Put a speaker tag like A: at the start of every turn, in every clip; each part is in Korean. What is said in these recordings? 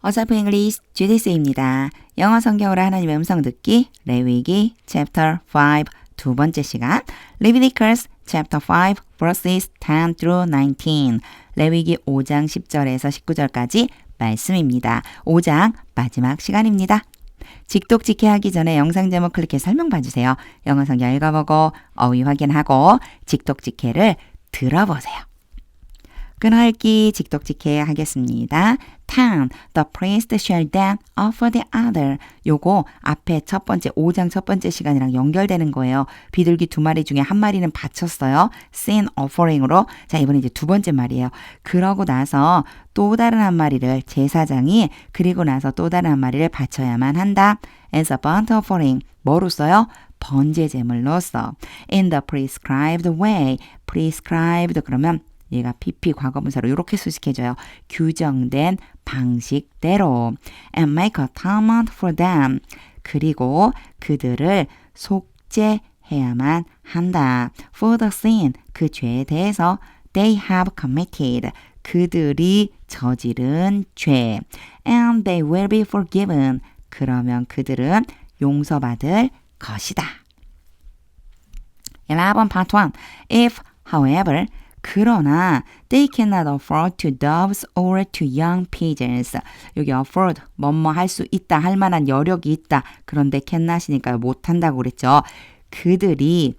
A: 어설프 잉글리시 GDC입니다. 영어 성경으로 하나님의 음성 듣기 레위기 chapter 5 두 번째 시간 Leviticus chapter 5 verses 10 through 19 레위기 5장 10절에서 19절까지 말씀입니다. 5장 마지막 시간입니다. 직독직해 하기 전에 영상 제목 클릭해 설명 봐주세요. 영어 성경 읽어보고 어휘 확인하고 직독직해를 들어보세요. 끊어읽기 직독직해 하겠습니다. 10. The priest shall then offer the other. 요거 앞에 첫 번째 5장 첫 번째 시간이랑 연결되는 거예요. 비둘기 두 마리 중에 한 마리는 바쳤어요. sin offering으로. 자, 이번에 이제 두 번째 말이에요. 그러고 나서 또 다른 한 마리를 제사장이 그리고 나서 또 다른 한 마리를 바쳐야만 한다. as a burnt offering. 뭐로써요? 번제 제물로써. in the prescribed way. prescribed 그러면 얘가 PP 과거분사로 이렇게 수식해줘요. 규정된 방식대로. And make atonement for them. 그리고 그들을 속죄해야만 한다. For the sin. 그 죄에 대해서 they have committed. 그들이 저지른 죄. And they will be forgiven. 그러면 그들은 용서받을 것이다. 11 part 1. If, however, 그러나 they cannot afford to doves or to young pigeons. 여기 afford, 뭐뭐 할 수 있다, 할 만한 여력이 있다. 그런데 cannot이니까 못한다고 그랬죠. 그들이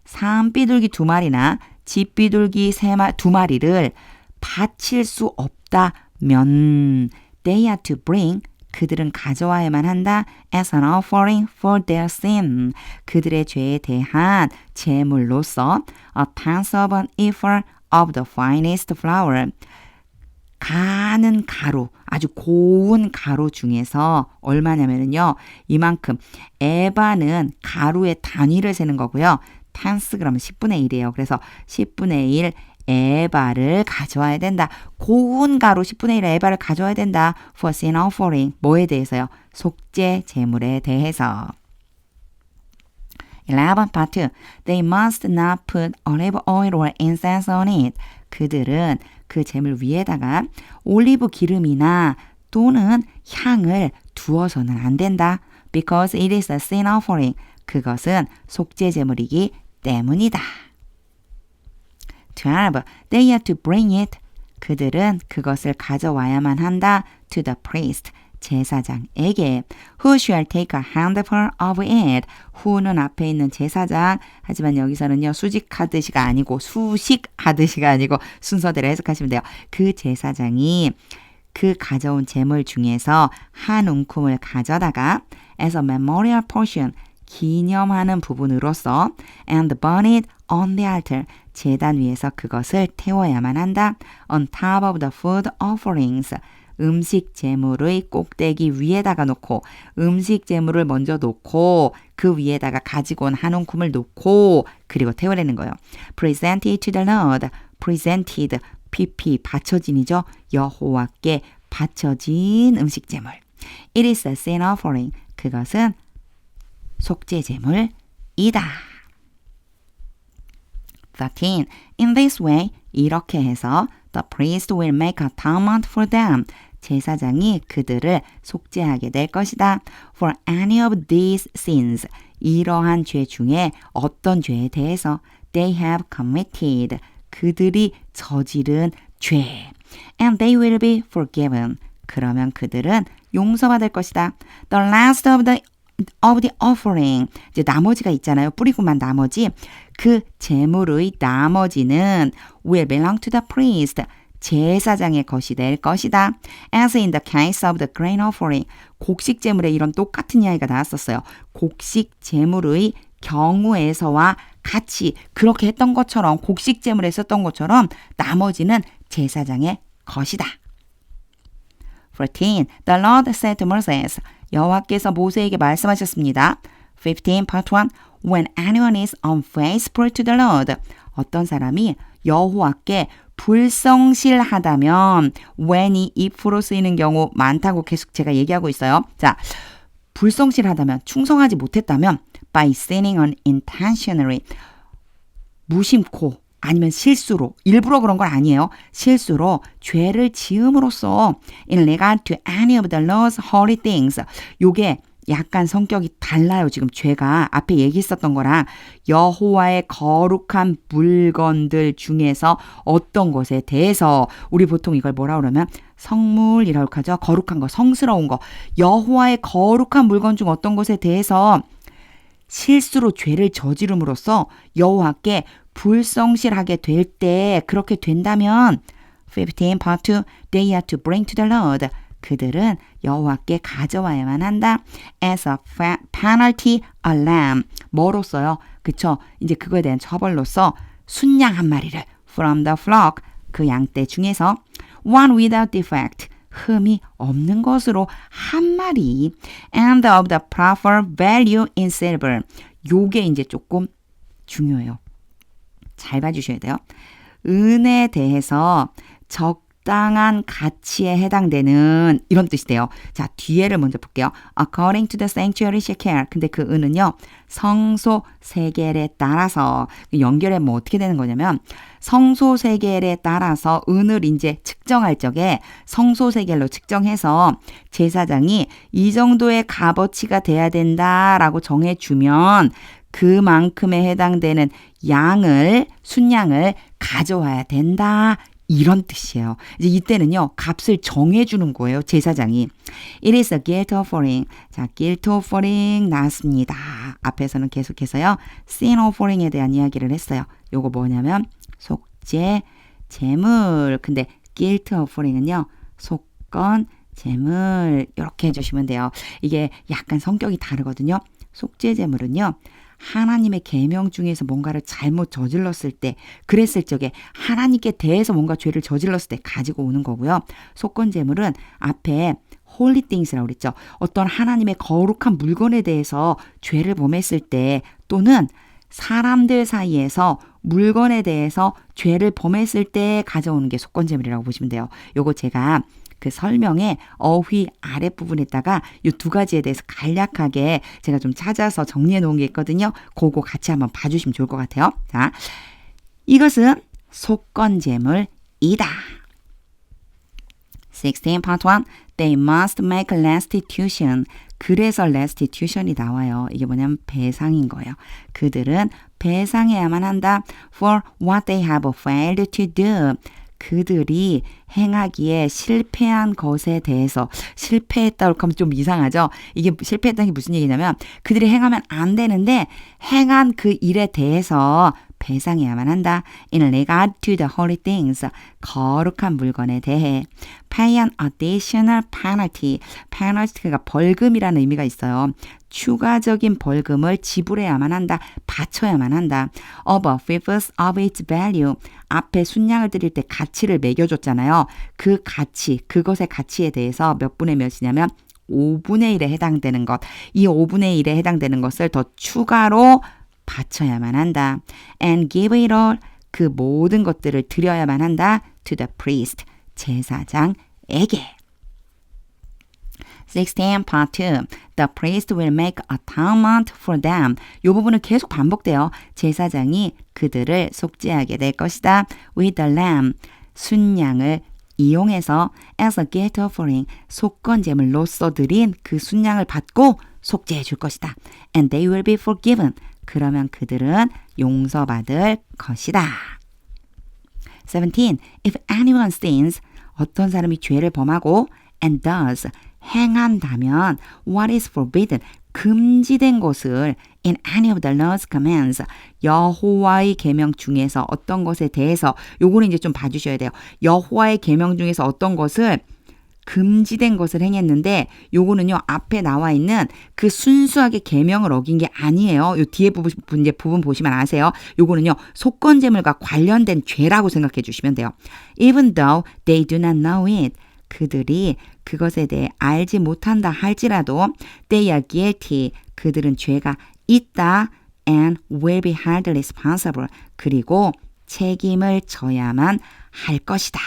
A: 산비둘기 두 마리나 집비둘기 두 마리를 바칠 수 없다면 they are to bring 그들은 가져와야만 한다. as an offering for their sin. 그들의 죄에 대한 제물로서 a tenth of an ephah of the finest flour. 가는 가루, 아주 고운 가루 중에서 얼마냐면요. 이만큼. 에바는 가루의 단위를 세는 거고요. tenth 그러면 10분의 1이에요. 그래서 10분의 1 에바를 가져와야 된다. 고운 가루 10분의 1 에바를 가져와야 된다. For sin offering. 뭐에 대해서요? 속죄 제물에 대해서. 11 part 2. They must not put olive oil or incense on it. 그들은 그 제물 위에다가 올리브 기름이나 또는 향을 두어서는 안 된다. Because it is a sin offering. 그것은 속죄 제물이기 때문이다. 12. They are to bring it. 그들은 그것을 가져와야만 한다. To the priest. 제사장에게. Who shall take a handful of it. who는 앞에 있는 제사장. 하지만 여기서는요. 수식하듯이가 아니고 수식하듯이가 아니고 순서대로 해석하시면 돼요. 그 제사장이 그 가져온 제물 중에서 한 움큼을 가져다가 as a memorial portion. 기념하는 부분으로서 and burn it on the altar. 제단 위에서 그것을 태워야만 한다. on top of the food offerings. 음식 제물의 꼭대기 위에다가 놓고 음식 제물을 먼저 놓고 그 위에다가 가지고 온 한 움큼을 놓고 그리고 태우라는 거예요. presented to the Lord. presented PP 바쳐진이죠. 여호와께 바쳐진 음식 제물. It is a sin offering. 그것은 속죄 제물이다. 13. In this way, 이렇게 해서 the priest will make atonement for them. 제사장이 그들을 속죄하게 될 것이다. For any of these sins. 이러한 죄 중에 어떤 죄에 대해서 they have committed. 그들이 저지른 죄. And they will be forgiven. 그러면 그들은 용서받을 것이다. The last of the offering. 이제 나머지가 있잖아요. 뿌리고만 나머지. 그 제물의 나머지는 will belong to the priest. 제사장의 것이 될 것이다. As in the case of the grain offering. 곡식 제물에 이런 똑같은 이야기가 나왔었어요. 곡식 제물의 경우에서와 같이 그렇게 했던 것처럼 곡식 제물에 썼던 것처럼 나머지는 제사장의 것이다. 14. The Lord said to Moses. 여호와께서 모세에게 말씀하셨습니다. 15 part 1. When anyone is unfaithful to the Lord. 어떤 사람이 여호와께 불성실하다면 when이 if로 쓰이는 경우 많다고 계속 제가 얘기하고 있어요. 자, 불성실하다면 충성하지 못했다면 by sinning unintentionally 무심코 아니면 실수로, 일부러 그런 건 아니에요. 실수로 죄를 지음으로써 in regard to any of the Lord's holy things. 요게 약간 성격이 달라요. 지금 죄가 앞에 얘기했었던 거랑 여호와의 거룩한 물건들 중에서 어떤 것에 대해서 우리 보통 이걸 뭐라 그러면 성물이라고 하죠. 거룩한 거, 성스러운 거. 여호와의 거룩한 물건 중 어떤 것에 대해서 실수로 죄를 저지름으로써 여호와께 불성실하게 될 때 그렇게 된다면 15 part 2 they are to bring to the Lord. 그들은 여호와께 가져와야만 한다. As a penalty a lamb. 뭐로써요? 그쵸? 이제 그거에 대한 처벌로서 순양 한 마리를 from the flock. 그 양떼 중에서 one without defect. 흠이 없는 것으로 한 마리. And of the proper value in silver. 요게 이제 조금 중요해요. 잘 봐주셔야 돼요. 은에 대해서 적당한 가치에 해당되는 이런 뜻이 돼요. 자, 뒤에를 먼저 볼게요. According to the sanctuary shekel. 근데 그 은은요. 성소 세겔에 따라서 연결해 뭐 어떻게 되는 거냐면 성소 세겔에 따라서 은을 이제 측정할 적에 성소 세겔로 측정해서 제사장이 이 정도의 값어치가 돼야 된다라고 정해주면 그만큼에 해당되는 양을 순양을 가져와야 된다. 이런 뜻이에요. 이제 이때는요. 값을 정해주는 거예요. 제사장이. It is a guilt offering. 자, guilt offering 나왔습니다. 앞에서는 계속해서요. sin offering에 대한 이야기를 했어요. 요거 뭐냐면 속죄, 제물. 근데 guilt offering은요. 속건, 제물 이렇게 해주시면 돼요. 이게 약간 성격이 다르거든요. 속죄 제물은요. 하나님의 계명 중에서 뭔가를 잘못 저질렀을 때 그랬을 적에 하나님께 대해서 뭔가 죄를 저질렀을 때 가지고 오는 거고요. 속건 제물은 앞에 holy things라고 그랬죠. 어떤 하나님의 거룩한 물건에 대해서 죄를 범했을 때 또는 사람들 사이에서 물건에 대해서 죄를 범했을 때 가져오는 게 속건 제물이라고 보시면 돼요. 요거 제가 그 설명의 어휘 아랫부분에다가 이 두 가지에 대해서 간략하게 제가 좀 찾아서 정리해 놓은 게 있거든요. 그거 같이 한번 봐주시면 좋을 것 같아요. 자, 이것은 속건제물이다. 16 part 1 They must make restitution. 그래서 restitution이 나와요. 이게 뭐냐면 배상인 거예요. 그들은 배상해야만 한다. For what they have failed to do. 그들이 행하기에 실패한 것에 대해서 실패했다고 하면 좀 이상하죠. 이게 실패했다는 게 무슨 얘기냐면 그들이 행하면 안 되는데 행한 그 일에 대해서 배상해야만 한다. In regard to the holy things. 거룩한 물건에 대해. Pay an additional penalty. penalty가 벌금이라는 의미가 있어요. 추가적인 벌금을 지불해야만 한다. 바쳐야만 한다. Of a fifth of its value. 앞에 순양을 드릴 때 가치를 매겨줬잖아요. 그 가치, 그것의 가치에 대해서 몇 분의 몇이냐면 5분의 1에 해당되는 것. 이 5분의 1에 해당되는 것을 더 추가로 바쳐야만 한다. And give it all. 그 모든 것들을 드려야만 한다. To the priest. 제사장에게. 16 part 2 The priest will make atonement for them. 이 부분은 계속 반복돼요. 제사장이 그들을 속죄하게 될 것이다. With the lamb. 순양을 이용해서 as a guilt offering. 속건제물로서 드린 그 순양을 받고 속죄해 줄 것이다. And they will be forgiven. 그러면 그들은 용서받을 것이다. 17. If anyone sins, 어떤 사람이 죄를 범하고 and does, 행한다면 what is forbidden, 금지된 것을 in any of the Lord's commands, 여호와의 계명 중에서 어떤 것에 대해서 요거는 이제 좀 봐주셔야 돼요. 여호와의 계명 중에서 어떤 것을 금지된 것을 행했는데 요거는요 앞에 나와 있는 그 순수하게 계명을 어긴 게 아니에요. 요 뒤에 부분 보시면 아세요. 요거는요 속건제물과 관련된 죄라고 생각해 주시면 돼요. Even though they do not know it. 그들이 그것에 대해 알지 못한다 할지라도 they are guilty. 그들은 죄가 있다. And will be held responsible. 그리고 책임을 져야만 할 것이다.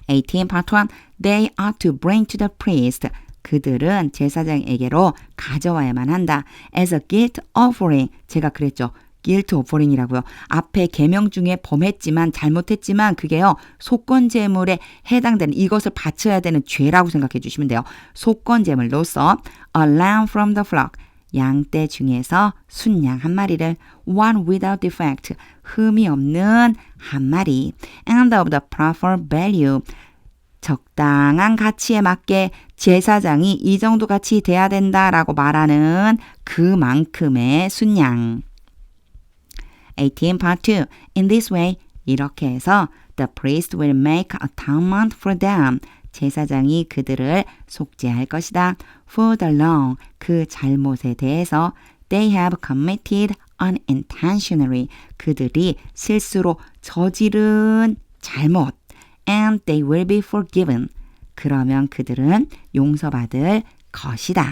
A: 18 part 1 They are to bring to the priest. 그들은 제사장에게로 가져와야만 한다. As a guilt offering. 제가 그랬죠. guilt offering이라고요. 앞에 계명 중에 범했지만 잘못했지만 그게요. 속건제물에 해당되는 이것을 바쳐야 되는 죄라고 생각해 주시면 돼요. 속건제물로서 a lamb from the flock 양떼 중에서 순양 한 마리를 one without defect 흠이 없는 한 마리 and of the proper value 적당한 가치에 맞게 제사장이 이 정도 가치 돼야 된다라고 말하는 그만큼의 순양. 18 part 2 In this way 이렇게 해서 the priest will make atonement for them 제사장이 그들을 속죄할 것이다. For the wrong 그 잘못에 대해서 they have committed unintentionally 그들이 실수로 저지른 잘못 and they will be forgiven 그러면 그들은 용서받을 것이다.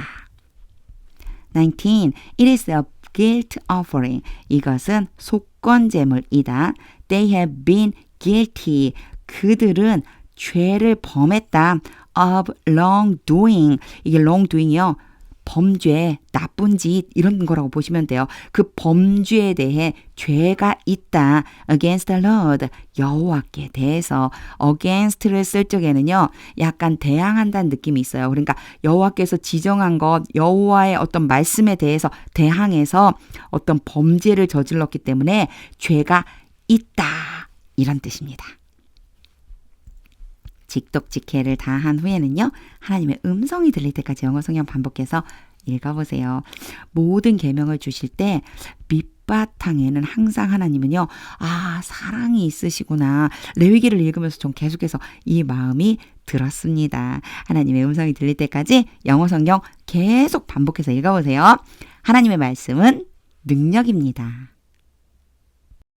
A: 19. It is a guilt offering. 이것은 속건제물이다. They have been guilty. 그들은 죄를 범했다. of wrongdoing. 이게 wrongdoing이요. 범죄, 나쁜 짓 이런 거라고 보시면 돼요. 그 범죄에 대해 죄가 있다. against the Lord. 여호와께 대해서 against를 쓸 적에는요. 약간 대항한다는 느낌이 있어요. 그러니까 여호와께서 지정한 것, 여호와의 어떤 말씀에 대해서 대항해서 어떤 범죄를 저질렀기 때문에 죄가 있다. 이런 뜻입니다. 직독직해를 다 한 후에는요. 하나님의 음성이 들릴 때까지 영어 성경 반복해서 읽어보세요. 모든 계명을 주실 때 밑바탕에는 항상 하나님은요. 아 사랑이 있으시구나. 레위기를 읽으면서 좀 계속해서 이 마음이 들었습니다. 하나님의 음성이 들릴 때까지 영어 성경 계속 반복해서 읽어보세요. 하나님의 말씀은 능력입니다.